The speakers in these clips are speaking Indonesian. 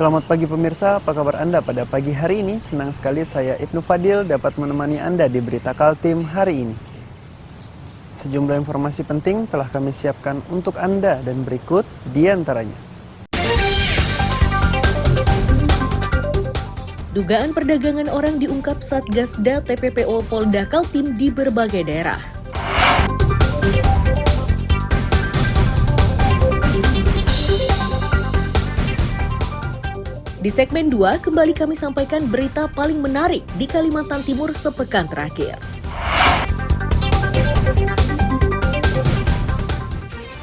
Selamat pagi pemirsa, apa kabar Anda pada pagi hari ini? Senang sekali saya Ibnu Fadil dapat menemani Anda di Berita Kaltim hari ini. Sejumlah informasi penting telah kami siapkan untuk Anda dan berikut di antaranya. Dugaan perdagangan orang diungkap Satgasda TPPO Polda Kaltim di berbagai daerah. Di segmen 2, kembali kami sampaikan berita paling menarik di Kalimantan Timur sepekan terakhir.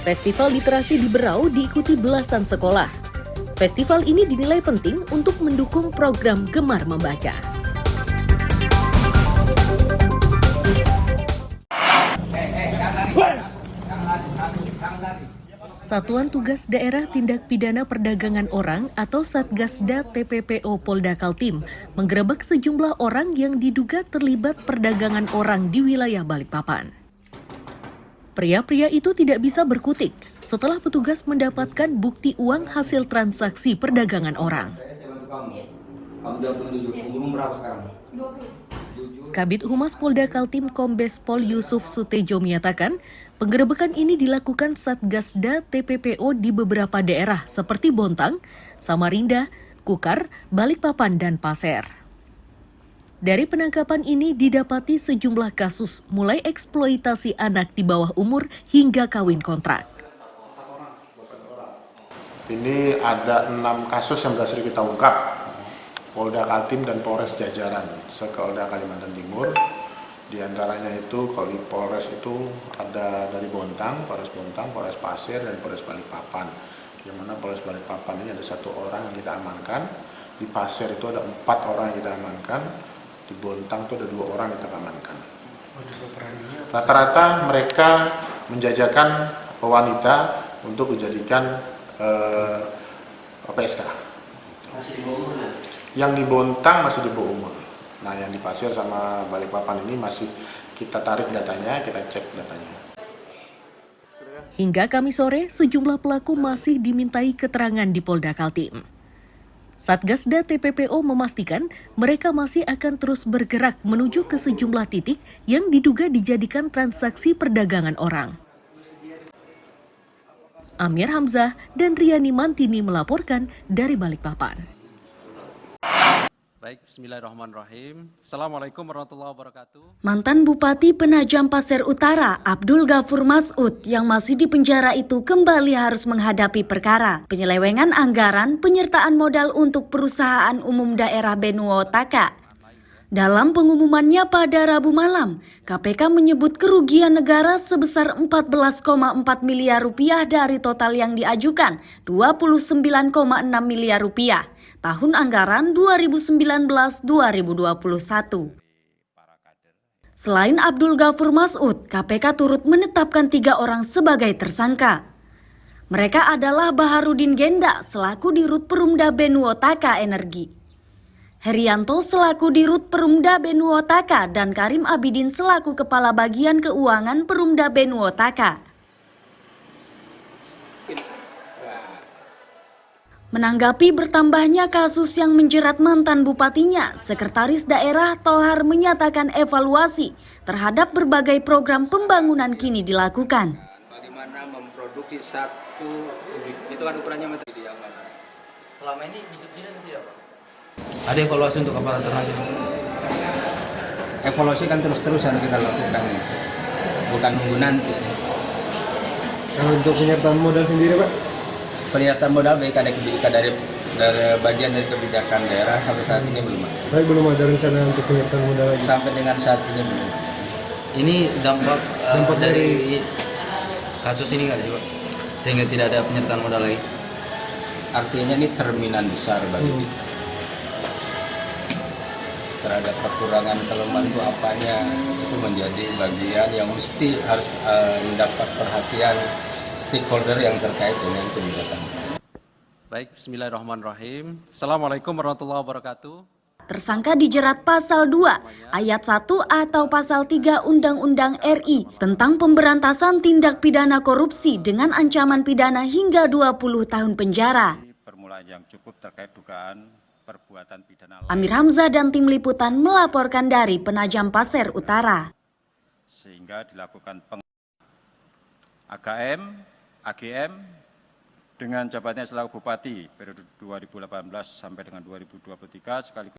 Festival Literasi di Berau diikuti belasan sekolah. Festival ini dinilai penting untuk mendukung program Gemar Membaca. Satuan Tugas Daerah Tindak Pidana Perdagangan Orang atau Satgasda TPPO Polda Kaltim menggerebek sejumlah orang yang diduga terlibat perdagangan orang di wilayah Balikpapan. Pria-pria itu tidak bisa berkutik setelah petugas mendapatkan bukti uang hasil transaksi perdagangan orang. Kabid Humas Polda Kaltim Kombes Pol Yusuf Sutejo menyatakan, penggerebekan ini dilakukan Satgasda TPPO di beberapa daerah seperti Bontang, Samarinda, Kukar, Balikpapan, dan Pasir. Dari penangkapan ini didapati sejumlah kasus mulai eksploitasi anak di bawah umur hingga kawin kontrak. Ini ada 6 kasus yang berhasil kita ungkap. Polda Kaltim dan Polres jajaran se-Polda Kalimantan Timur. Di antaranya itu kalau di Polres itu ada dari Bontang, Polres Pasir, dan Polres Balikpapan. Yang mana Polres Balikpapan ini ada 1 orang yang kita amankan. Di Pasir itu ada 4 orang yang kita amankan. Di Bontang itu ada 2 orang yang kita amankan. Rata-rata mereka menjajakan wanita untuk dijadikan PSK. Masih di bawah umur ya? Yang di Bontang masih di bawah umur. Nah, yang di Pasir sama Balikpapan ini masih kita tarik datanya, kita cek datanya. Hingga Kamis sore, sejumlah pelaku masih dimintai keterangan di Polda Kaltim. Satgasda TPPO memastikan mereka masih akan terus bergerak menuju ke sejumlah titik yang diduga dijadikan transaksi perdagangan orang. Amir Hamzah dan Riani Mantini melaporkan dari Balikpapan. Baik, bismillahirrahmanirrahim. Assalamualaikum warahmatullahi wabarakatuh. Mantan Bupati Penajam Pasir Utara, Abdul Ghafur Mas'ud, yang masih di penjara itu kembali harus menghadapi perkara penyelewengan anggaran penyertaan modal untuk perusahaan umum daerah Benua Taka. Dalam pengumumannya pada Rabu malam, KPK menyebut kerugian negara sebesar 14,4 miliar rupiah dari total yang diajukan 29,6 miliar rupiah tahun anggaran 2019-2021. Selain Abdul Ghafur Mas'ud, KPK turut menetapkan 3 orang sebagai tersangka. Mereka adalah Baharudin Genda selaku Dirut Perumda Benua Taka Energi, Herianto selaku Dirut Perumda Benua Taka, dan Karim Abidin selaku Kepala Bagian Keuangan Perumda Benua Taka. Menanggapi bertambahnya kasus yang menjerat mantan bupatinya, Sekretaris Daerah Thohar menyatakan evaluasi terhadap berbagai program pembangunan kini dilakukan. Bagaimana memproduksi satu, itu kan ukurannya materi yang mana? Selama ini disubsidi atau tidak, Pak? Ada evaluasi untuk kapal alternatif. Evaluasi kan terus-terusan kita lakukan, bukan nunggu nanti. Kalau untuk penyertaan modal sendiri, Pak? Penyertaan modal baik ada kebijakan dari bagian dari kebijakan daerah sampai saat ini belum ada. Tapi belum ada rencana untuk penyertaan modal lagi? Sampai dengan saat ini belum. Ini dampak dari kasus ini nggak sih, Pak? Sehingga tidak ada penyertaan modal lagi? Artinya ini cerminan besar bagi kita. Terhadap kekurangan kelemahan itu apanya, itu menjadi bagian yang mesti harus mendapat perhatian stakeholder yang terkait dengan kebijakan. Baik, bismillahirrahmanirrahim. Assalamualaikum warahmatullahi wabarakatuh. Tersangka dijerat pasal 2 ayat 1 atau pasal 3 Undang-Undang RI tentang pemberantasan tindak pidana korupsi dengan ancaman pidana hingga 20 tahun penjara. pengetahuan yang cukup terkait dugaan perbuatan pidana. Amir Hamzah dan tim liputan melaporkan dari Penajam Pasir Utara. Sehingga dilakukan AGM dengan jabatannya selaku Bupati periode 2018 sampai dengan 2023 sekaligus.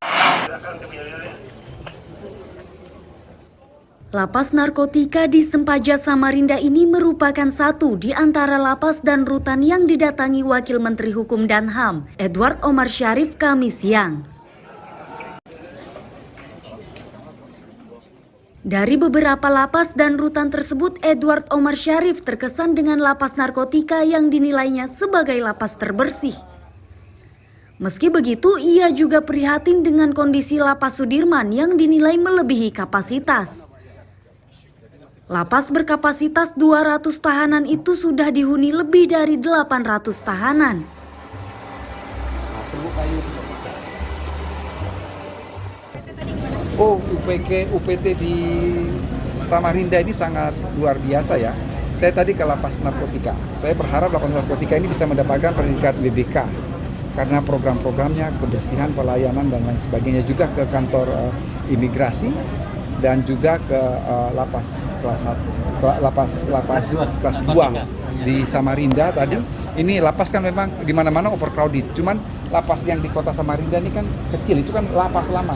Lapas narkotika di Sempaja Samarinda ini merupakan satu di antara lapas dan rutan yang didatangi Wakil Menteri Hukum dan HAM, Edward Omar Syarif, Kamis siang. Dari beberapa lapas dan rutan tersebut, Edward Omar Syarif terkesan dengan lapas narkotika yang dinilainya sebagai lapas terbersih. Meski begitu, ia juga prihatin dengan kondisi lapas Sudirman yang dinilai melebihi kapasitas. Lapas berkapasitas 200 tahanan itu sudah dihuni lebih dari 800 tahanan. UPT di Samarinda ini sangat luar biasa ya. Saya tadi ke lapas narkotika. Saya berharap lapas narkotika ini bisa mendapatkan predikat WBK. Karena program-programnya, kebersihan, pelayanan, dan lain sebagainya. Juga ke kantor imigrasi. Dan juga ke lapas kelas 2 di Samarinda tadi. Ini lapas kan memang di mana-mana overcrowded. Cuman lapas yang di kota Samarinda ini kan kecil, itu kan lapas lama.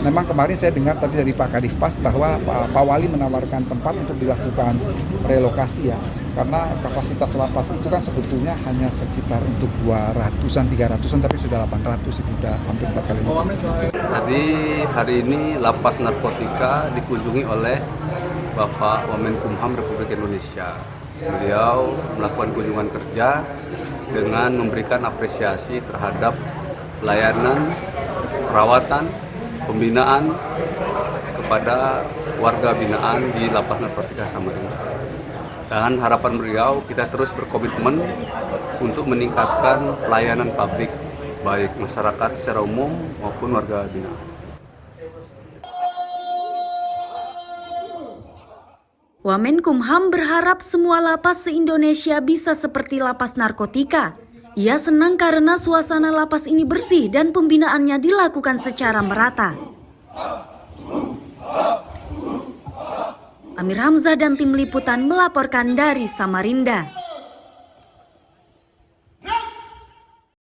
Memang kemarin saya dengar tadi dari Pak Kadifpas bahwa Pak Wali menawarkan tempat untuk dilakukan relokasi ya. Karena kapasitas lapas itu kan sebetulnya hanya sekitar untuk 200-an, 300-an, tapi sudah 800, itu sudah hampir 4 kali lipat. Hari ini lapas narkotika dikunjungi oleh Bapak Wamenkumham Republik Indonesia. Beliau melakukan kunjungan kerja dengan memberikan apresiasi terhadap pelayanan, perawatan, pembinaan kepada warga binaan di lapas narkotika Samarinda. Dan harapan beliau, kita terus berkomitmen untuk meningkatkan pelayanan publik, baik masyarakat secara umum maupun warga binaan. Wamenkumham berharap semua lapas se-Indonesia bisa seperti lapas narkotika. Ia senang karena suasana lapas ini bersih dan pembinaannya dilakukan secara merata. Amir Hamzah dan tim liputan melaporkan dari Samarinda.